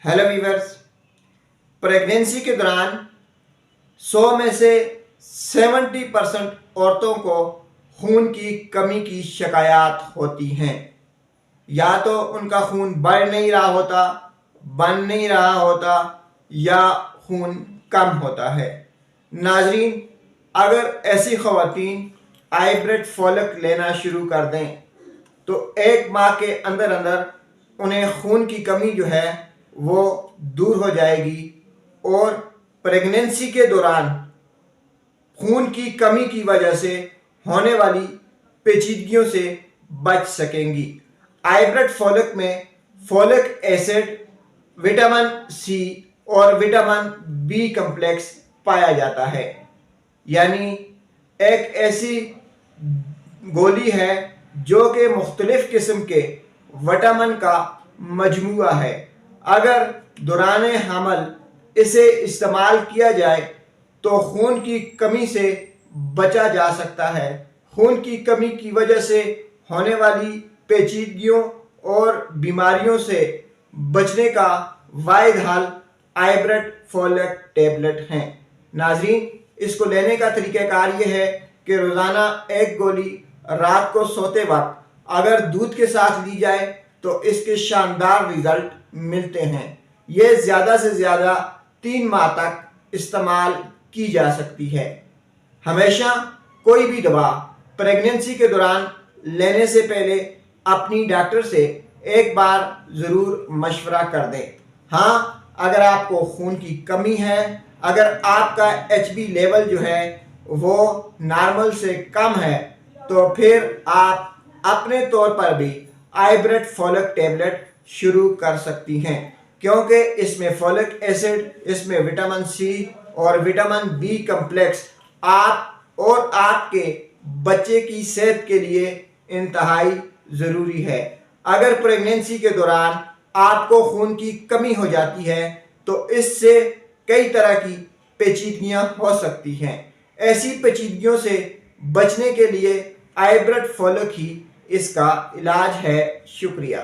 Hello viewers. Pregnancy के दौरान 100 में से 70% औरतों को खून की कमी की शिकायत होती हैं। या तो उनका खून बढ़ नहीं रहा होता, बन नहीं रहा होता या खून कम होता है। नाजरीन, अगर ऐसी ख़वातीन आइब्रेट फॉलिक लेना शुरू कर दें तो 1 माह के अंदर अंदर उन्हें खून की कमी जो है वो दूर हो जाएगी और प्रेगनेंसी के दौरान खून की कमी की वजह से होने वाली पेचीदगियों से बच सकेंगी। आइब्रेट फॉलिक में फॉलिक एसिड, विटामिन सी और विटामिन बी कम्प्लेक्स पाया जाता है। यानी एक ऐसी गोली है जो कि मुख्तलिफ किस्म के विटामिन का मजमूआ है। अगर दौरान हमल इसे इस्तेमाल किया जाए तो खून की कमी से बचा जा सकता है। खून की कमी की वजह से होने वाली पेचीदगियों और बीमारियों से बचने का वाहिद हल आइब्रेट फॉलिक टेबलेट हैं। नाजरीन, इसको लेने का तरीक़ाकार ये है कि रोज़ाना 1 गोली रात को सोते वक्त अगर दूध के साथ ली जाए तो इसके शानदार रिजल्ट मिलते हैं। ये ज़्यादा से ज़्यादा 3 माह तक इस्तेमाल की जा सकती है। हमेशा कोई भी दवा प्रेगनेंसी के दौरान लेने से पहले अपनी डॉक्टर से एक बार ज़रूर मशवरा कर दें। हाँ, अगर आपको खून की कमी है, अगर आपका HB लेवल जो है वो नॉर्मल से कम है, तो फिर आप अपने तौर पर भी आइब्रेट फॉलिक टेबलेट शुरू कर सकती हैं, क्योंकि इसमें फॉलिक एसिड, इसमें विटामिन सी और विटामिन बी कम्प्लेक्स आप और आपके बच्चे की सेहत के लिए इंतहाई ज़रूरी है। अगर प्रेगनेंसी के दौरान आपको खून की कमी हो जाती है तो इससे कई तरह की पेचीदगियाँ हो सकती हैं। ऐसी पेचीदगियों से बचने के लिए आइब्रेट फॉलिक ही इसका इलाज है। शुक्रिया।